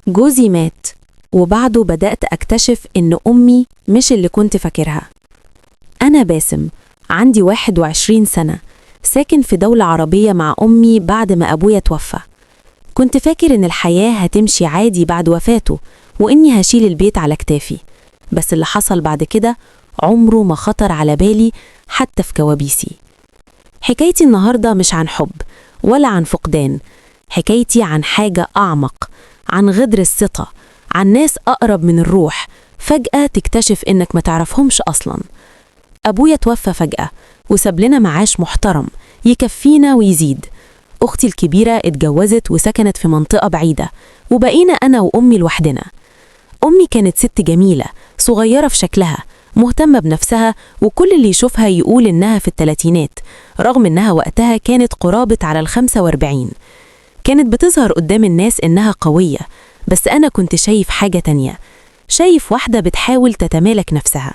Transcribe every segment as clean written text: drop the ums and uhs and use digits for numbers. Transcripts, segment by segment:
جوزي مات، وبعده بدأت أكتشف إن أمي مش اللي كنت فاكرها. أنا باسم، عندي 21 سنة، ساكن في دولة عربية مع أمي بعد ما أبويا توفى. كنت فاكر إن الحياة هتمشي عادي بعد وفاته، وإني هشيل البيت على كتافي. بس اللي حصل بعد كده عمره ما خطر على بالي حتى في كوابيسي. حكايتي النهاردة مش عن حب ولا عن فقدان، حكايتي عن حاجة أعمق، عن غدر الثقة، عن ناس أقرب من الروح فجأة تكتشف إنك ما تعرفهمش أصلاً. أبويا توفى فجأة وساب لنا معاش محترم يكفينا ويزيد. أختي الكبيرة اتجوزت وسكنت في منطقة بعيدة، وبقينا أنا وأمي لوحدنا. أمي كانت ست جميلة، صغيرة في شكلها، مهتمة بنفسها، وكل اللي يشوفها يقول إنها في الثلاثينات، رغم إنها وقتها كانت قرابة على 45. كانت بتظهر قدام الناس إنها قوية، بس أنا كنت شايف حاجة تانية، شايف واحدة بتحاول تتمالك نفسها.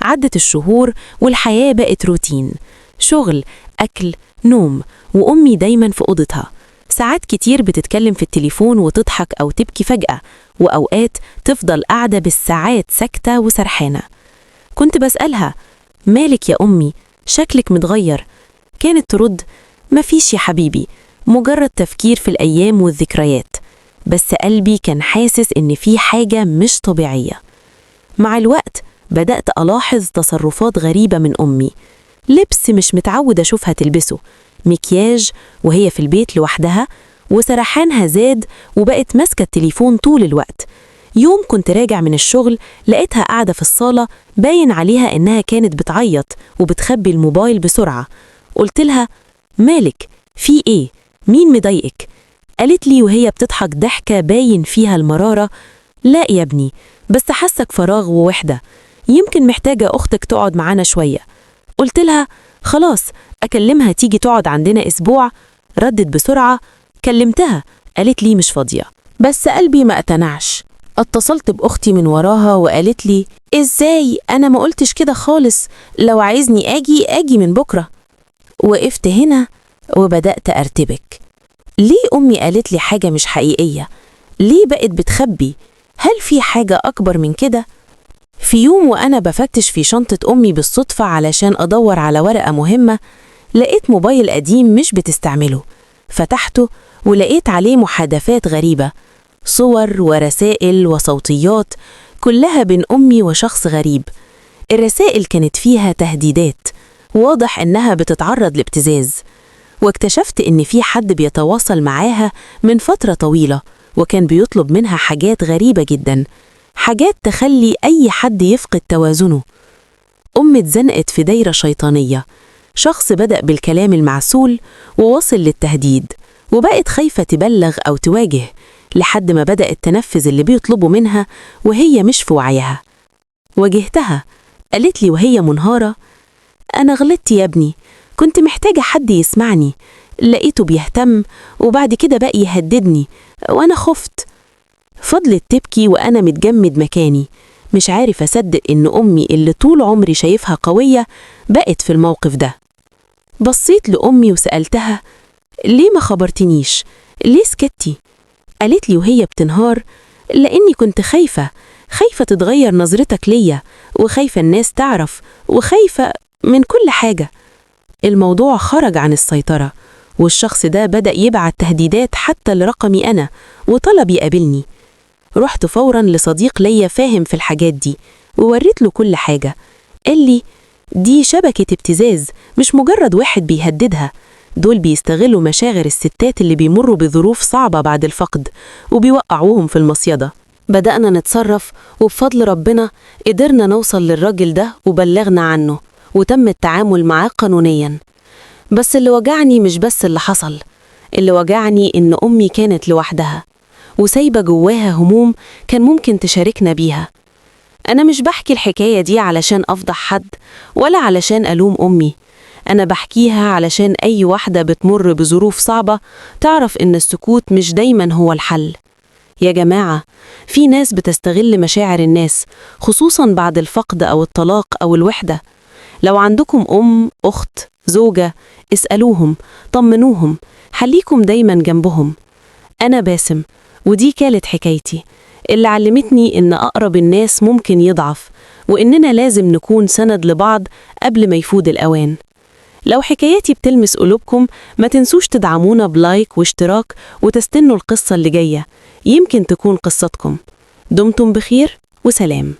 عدت الشهور والحياة بقت روتين، شغل، أكل، نوم، وأمي دايما في أوضتها. ساعات كتير بتتكلم في التليفون وتضحك أو تبكي فجأة، وأوقات تفضل قاعدة بالساعات ساكتة وسرحانة. كنت بسألها: مالك يا أمي؟ شكلك متغير. كانت ترد: مفيش يا حبيبي، مجرد تفكير في الأيام والذكريات. بس قلبي كان حاسس إن في حاجة مش طبيعية. مع الوقت بدأت ألاحظ تصرفات غريبة من أمي، لبس مش متعودة أشوفها تلبسه، مكياج وهي في البيت لوحدها، وسرحانها زاد وبقت ماسكة التليفون طول الوقت. يوم كنت راجع من الشغل لقيتها قاعدة في الصالة، باين عليها إنها كانت بتعيط وبتخبي الموبايل بسرعة. قلت لها: مالك؟ في إيه؟ مين مضايقك؟ قالت لي وهي بتضحك ضحكة باين فيها المرارة: لا يا ابني، بس حسك فراغ ووحدة، يمكن محتاجة أختك تقعد معانا شوية. قلت لها: خلاص، أكلمها تيجي تقعد عندنا أسبوع. ردت بسرعة: كلمتها، قالت لي مش فاضية. بس قلبي ما اقتنعش. اتصلت بأختي من وراها وقالت لي: إزاي؟ أنا ما قلتش كده خالص، لو عايزني أجي من بكرة. وقفت هنا وبدأت أرتبك. ليه أمي قالت لي حاجة مش حقيقية؟ ليه بقت بتخبي؟ هل في حاجة أكبر من كده؟ في يوم وأنا بفتش في شنطة أمي بالصدفة علشان أدور على ورقة مهمة، لقيت موبايل قديم مش بتستعمله. فتحته ولقيت عليه محادثات غريبة، صور ورسائل وصوتيات، كلها بين أمي وشخص غريب. الرسائل كانت فيها تهديدات، واضح إنها بتتعرض لابتزاز. واكتشفت إن في حد بيتواصل معاها من فترة طويلة، وكان بيطلب منها حاجات غريبة جدا، حاجات تخلي أي حد يفقد توازنه. أمي اتزنقت في دايرة شيطانية، شخص بدأ بالكلام المعسول ووصل للتهديد، وبقت خايفة تبلغ أو تواجه، لحد ما بدأت تنفذ اللي بيطلبه منها وهي مش في وعيها. واجهتها، قالت لي وهي منهارة: أنا غلطت يا ابني، كنت محتاجة حد يسمعني، لقيته بيهتم وبعد كده بقى يهددني وأنا خفت. فضلت تبكي وأنا متجمد مكاني، مش عارف أصدق إن أمي اللي طول عمري شايفها قوية بقت في الموقف ده. بصيت لأمي وسألتها: ليه ما خبرتنيش؟ ليه سكتي؟ قالت لي وهي بتنهار: لأني كنت خايفة تتغير نظرتك ليا، وخايفة الناس تعرف، وخايفة من كل حاجة. الموضوع خرج عن السيطرة، والشخص ده بدأ يبعت تهديدات حتى لرقمي أنا، وطلب يقابلني. رحت فوراً لصديق ليا فاهم في الحاجات دي، ووريت له كل حاجة. قال لي: دي شبكة ابتزاز، مش مجرد واحد بيهددها، دول بيستغلوا مشاعر الستات اللي بيمروا بظروف صعبة بعد الفقد وبيوقعوهم في المصيدة. بدأنا نتصرف، وبفضل ربنا قدرنا نوصل للراجل ده وبلغنا عنه، وتم التعامل معاه قانونياً. بس اللي وجعني مش بس اللي حصل، اللي وجعني إن أمي كانت لوحدها وسايبة جواها هموم كان ممكن تشاركنا بيها. أنا مش بحكي الحكاية دي علشان أفضح حد ولا علشان ألوم أمي، أنا بحكيها علشان أي واحدة بتمر بظروف صعبة تعرف إن السكوت مش دايما هو الحل. يا جماعة، في ناس بتستغل مشاعر الناس، خصوصا بعد الفقد أو الطلاق أو الوحدة. لو عندكم أم، أخت، زوجة، اسألوهم، طمنوهم، خليكم دايما جنبهم. أنا باسم، ودي كانت حكايتي اللي علمتني إن أقرب الناس ممكن يضعف، وإننا لازم نكون سند لبعض قبل ما يفوت الأوان. لو حكاياتي بتلمس قلوبكم ما تنسوش تدعمونا بلايك واشتراك وتستنوا القصة اللي جاية، يمكن تكون قصتكم. دمتم بخير وسلام.